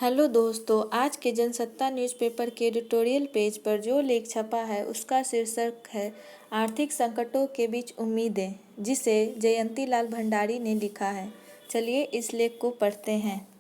Hello दोस्तों, आज के जनसत्ता न्यूज़पेपर के एडिटोरियल पेज पर जो लेख छपा है उसका शीर्षक है आर्थिक संकटों के बीच उम्मीदें, जिसे जयंती लाल भंडारी ने लिखा है। चलिए इस लेख को पढ़ते हैं।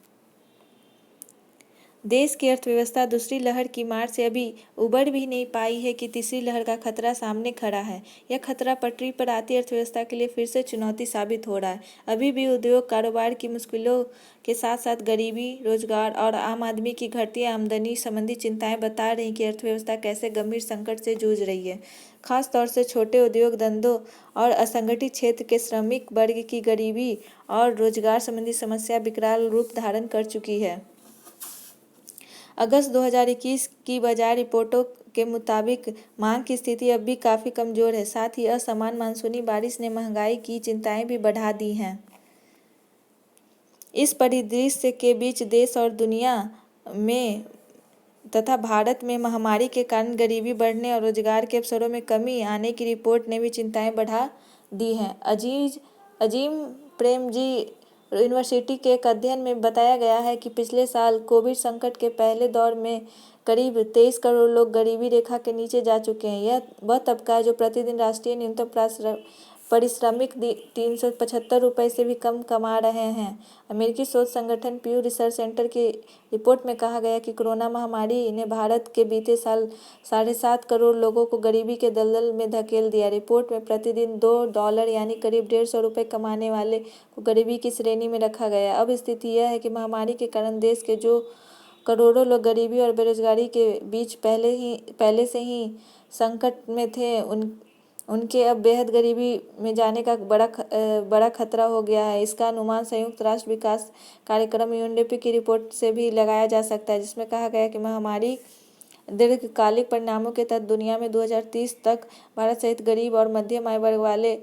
देश की अर्थव्यवस्था दूसरी लहर की मार से अभी उबर भी नहीं पाई है कि तीसरी लहर का खतरा सामने खड़ा है। यह खतरा पटरी पर आती अर्थव्यवस्था के लिए फिर से चुनौती साबित हो रहा है। अभी भी उद्योग कारोबार की मुश्किलों के साथ साथ गरीबी, रोजगार और आम आदमी की घटती आमदनी संबंधी चिंताएं बता रही कि अर्थव्यवस्था कैसे गंभीर संकट से जूझ रही है। खास तौर से छोटे उद्योग धंधों और असंगठित क्षेत्र के श्रमिक वर्ग की गरीबी और रोजगार संबंधी समस्या विकराल रूप धारण कर चुकी है। अगस्त 2021 की बाजार रिपोर्टों के मुताबिक मांग की स्थिति अब भी काफ़ी कमज़ोर है। साथ ही असमान मानसूनी बारिश ने महंगाई की चिंताएं भी बढ़ा दी हैं। इस परिदृश्य के बीच देश और दुनिया में तथा भारत में महामारी के कारण गरीबी बढ़ने और रोजगार के अवसरों में कमी आने की रिपोर्ट ने भी चिंताएं बढ़ा दी हैं। अजीम प्रेमजी यूनिवर्सिटी के एक अध्ययन में बताया गया है कि पिछले साल कोविड संकट के पहले दौर में करीब 23 करोड़ लोग गरीबी रेखा के नीचे जा चुके हैं। यह वह तबका है जो प्रतिदिन राष्ट्रीय न्यूनतम पारिश्रमिक 375 रुपये से भी कम कमा रहे हैं। अमेरिकी शोध संगठन प्यू रिसर्च सेंटर की रिपोर्ट में कहा गया कि कोरोना महामारी ने भारत के बीते साल 7.5 करोड़ लोगों को गरीबी के दलदल में धकेल दिया। रिपोर्ट में प्रतिदिन $2 यानी करीब 150 रुपये कमाने वाले को गरीबी की श्रेणी में रखा गया। अब स्थिति यह है कि महामारी के कारण देश के जो करोड़ों लोग गरीबी और बेरोजगारी के बीच पहले से ही संकट में थे, उनके अब बेहद गरीबी में जाने का बड़ा खतरा हो गया है। इसका अनुमान संयुक्त राष्ट्र विकास कार्यक्रम यूएनडीपी की रिपोर्ट से भी लगाया जा सकता है, जिसमें कहा गया है कि महामारी दीर्घकालिक परिणामों के तहत दुनिया में 2030 तक भारत सहित गरीब और मध्यम आय वर्ग वाले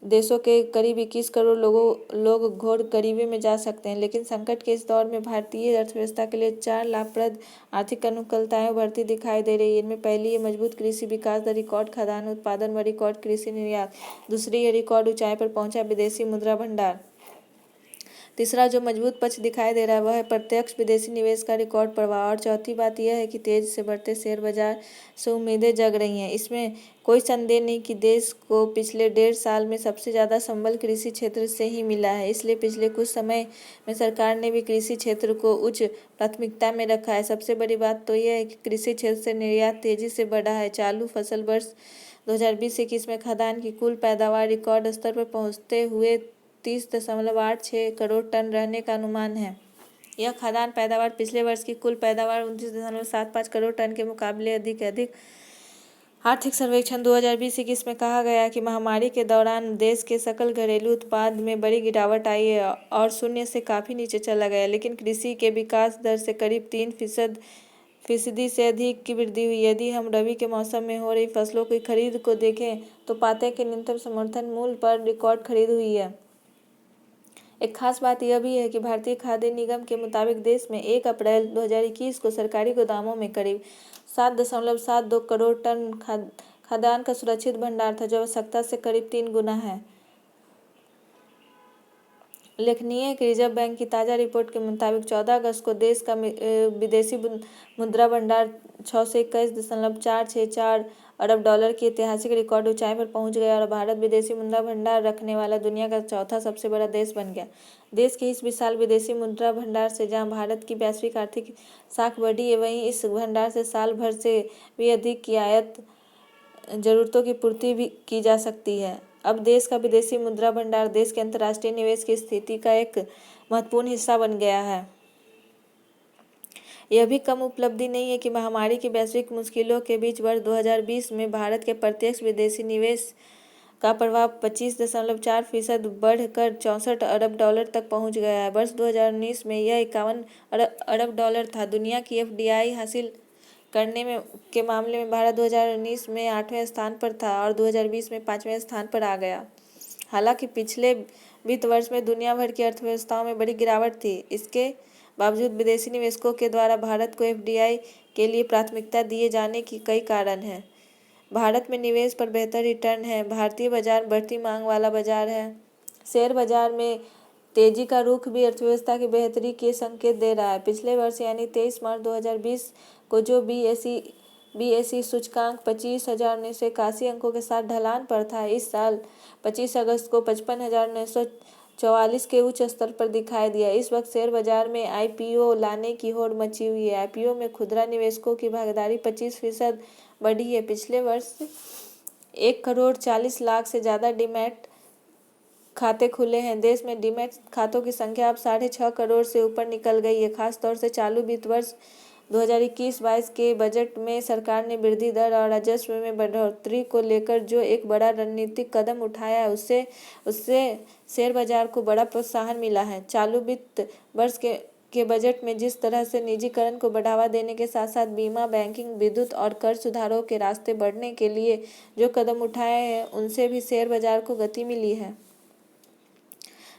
देशों के करीब 21 करोड़ लोग घोर गरीबी में जा सकते हैं। लेकिन संकट के इस दौर में भारतीय अर्थव्यवस्था के लिए 4 लाभप्रद आर्थिक अनुकूलताएं उभरती दिखाई दे रही है। इनमें पहली है मजबूत कृषि विकास दर, रिकॉर्ड खाद्यान्न उत्पादन व रिकॉर्ड कृषि निर्यात। दूसरी है रिकॉर्ड ऊंचाई पर पहुंचा विदेशी मुद्रा भंडार। तीसरा जो मजबूत पक्ष दिखाई दे रहा है वह है प्रत्यक्ष विदेशी निवेश का रिकॉर्ड प्रवाह। और चौथी बात यह है कि तेजी से बढ़ते शेयर बाजार से उम्मीदें जग रही हैं। इसमें कोई संदेह नहीं कि देश को पिछले 1.5 साल में सबसे ज़्यादा संबल कृषि क्षेत्र से ही मिला है। इसलिए पिछले कुछ समय में सरकार ने भी कृषि क्षेत्र को उच्च प्राथमिकता में रखा है। सबसे बड़ी बात तो यह है कि कृषि क्षेत्र से निर्यात तेजी से बढ़ा है। चालू फसल वर्ष 2020-21 में खाद्यान्न की कुल पैदावार रिकॉर्ड स्तर पर पहुँचते हुए 30.86 करोड़ टन रहने का अनुमान है। यह खाद्यान्न पैदावार पिछले वर्ष की कुल पैदावार 29.75 करोड़ टन के मुकाबले अधिक है। आर्थिक सर्वेक्षण 2020-21 में कहा गया कि महामारी के दौरान देश के सकल घरेलू उत्पाद में बड़ी गिरावट आई है और शून्य से काफ़ी नीचे चला गया, लेकिन कृषि के विकास दर से करीब 3% से अधिक की वृद्धि हुई। यदि हम रबी के मौसम में हो रही फसलों की खरीद को देखें तो पाते हैं कि न्यूनतम समर्थन मूल्य पर रिकॉर्ड खरीद हुई है। एक खास बात यह भी है कि भारतीय खाद्य निगम के मुताबिक देश में 1 अप्रैल 2021 को सरकारी गोदामों में करीब 7.72 करोड़ टन खाद्यान्न का सुरक्षित भंडार था, जो आवश्यकता से करीब 3 गुना है। उल्लेखनीय है कि रिजर्व बैंक की ताज़ा रिपोर्ट के मुताबिक 14 अगस्त को देश का विदेशी मुद्रा भंडार 621.464 अरब डॉलर की ऐतिहासिक रिकॉर्ड ऊंचाई पर पहुंच गया और भारत विदेशी मुद्रा भंडार रखने वाला दुनिया का चौथा सबसे बड़ा देश बन गया। देश के इस विशाल विदेशी मुद्रा भंडार से जहां भारत की वैश्विक आर्थिक साख बढ़ी है, वहीं इस भंडार से साल भर से भी अधिक की आयात जरूरतों की पूर्ति भी की जा सकती है। अब देश का विदेशी मुद्रा भंडार देश के अंतर्राष्ट्रीय निवेश की स्थिति का एक महत्वपूर्ण हिस्सा बन गया है। यह भी कम उपलब्धि नहीं है कि महामारी की वैश्विक मुश्किलों के बीच वर्ष 2020 में भारत के प्रत्यक्ष विदेशी निवेश का प्रभाव 25.4% बढ़कर 64 अरब डॉलर तक पहुंच गया है। वर्ष 2019 में यह 51 अरब डॉलर था। दुनिया की एफडीआई हासिल करने के मामले में भारत 2019 में 8वें स्थान पर था और 2020 में 5वें स्थान पर आ गया। हालांकि पिछले वित्त वर्ष में दुनिया भर की अर्थव्यवस्थाओं में बड़ी गिरावट थी। इसके बावजूद विदेशी निवेशकों के द्वारा भारत को एफडीआई के लिए प्राथमिकता दिए जाने की कई कारण हैं। भारत में निवेश पर बेहतर रिटर्न है। भारतीय बाजार बढ़ती मांग वाला बाजार है। शेयर बाजार में तेजी का रुख भी अर्थव्यवस्था की बेहतरी के संकेत दे रहा है। पिछले वर्ष यानी 23 मार्च 2020 को जो बीएसई सूचकांक 25,981 अंकों के साथ ढलान पर था, इस साल 25 अगस्त को 55,944 के उच्च स्तर पर दिखाई दिया। इस वक्त शेयर बाजार में आईपीओ लाने की होड़ मची हुई है। आईपीओ में खुदरा निवेशकों की भागीदारी 25% बढ़ी है। पिछले वर्ष 1,40,00,000 से ज़्यादा डीमैट खाते खुले हैं। देश में डीमैट खातों की संख्या अब 6.5 करोड़ से ऊपर निकल गई है। खासतौर से चालू वित्त वर्ष 2021-22 के बजट में सरकार ने वृद्धि दर और राजस्व में बढ़ोतरी को लेकर जो एक बड़ा रणनीतिक कदम उठाया है, उससे शेयर बाजार को बड़ा प्रोत्साहन मिला है। चालू वित्त वर्ष के बजट में जिस तरह से निजीकरण को बढ़ावा देने के साथ साथ बीमा, बैंकिंग, विद्युत और कर सुधारों के रास्ते बढ़ने के लिए जो कदम उठाए हैं, उनसे भी शेयर बाजार को गति मिली है।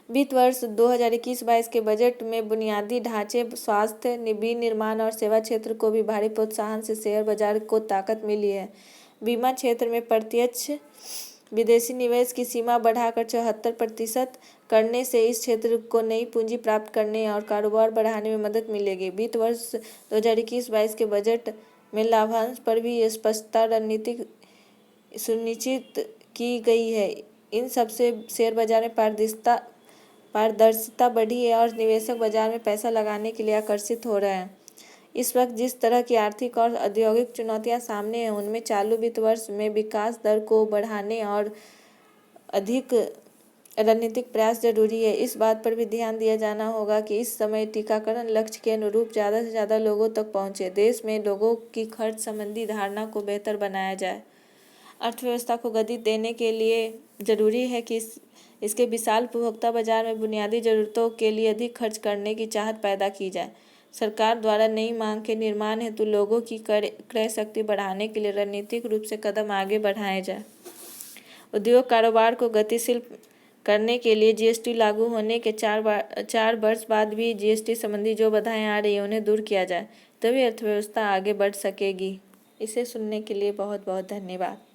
वित्त वर्ष 2021-22 के बजट में बुनियादी ढांचे, स्वास्थ्य, विनिर्माण और सेवा क्षेत्र को भी भारी प्रोत्साहन से शेयर बाजार को ताकत मिली है। बीमा क्षेत्र में प्रत्यक्ष विदेशी निवेश की सीमा बढ़ाकर 74% करने से इस क्षेत्र को नई पूंजी प्राप्त करने और कारोबार बढ़ाने में मदद मिलेगी। वित्त वर्ष 2021-22 के बजट में लाभांश पर भी स्पष्टता रणनीति सुनिश्चित की गई है। इन सबसे शेयर बाजार में पारदर्शिता बढ़ी है और निवेशक बाजार में पैसा लगाने के लिए आकर्षित हो रहे हैं। इस वक्त जिस तरह की आर्थिक और औद्योगिक चुनौतियां सामने हैं, उनमें चालू वित्त वर्ष में विकास दर को बढ़ाने और अधिक रणनीतिक प्रयास जरूरी है। इस बात पर भी ध्यान दिया जाना होगा कि इस समय टीकाकरण लक्ष्य के अनुरूप ज़्यादा से ज़्यादा लोगों तक पहुँचे। देश में लोगों की खर्च संबंधी धारणा को बेहतर बनाया जाए। अर्थव्यवस्था को गति देने के लिए जरूरी है कि इसके विशाल उपभोक्ता बाजार में बुनियादी जरूरतों के लिए अधिक खर्च करने की चाहत पैदा की जाए। सरकार द्वारा नई मांग के निर्माण हेतु लोगों की क्रय शक्ति बढ़ाने के लिए रणनीतिक रूप से कदम आगे बढ़ाए जाए। उद्योग कारोबार को गतिशील करने के लिए जीएसटी लागू होने के 4 वर्ष बाद भी जीएसटी संबंधी जो बाधाएं आ रही हैं, उन्हें दूर किया जाए, तभी अर्थव्यवस्था आगे बढ़ सकेगी। इसे सुनने के लिए बहुत बहुत धन्यवाद।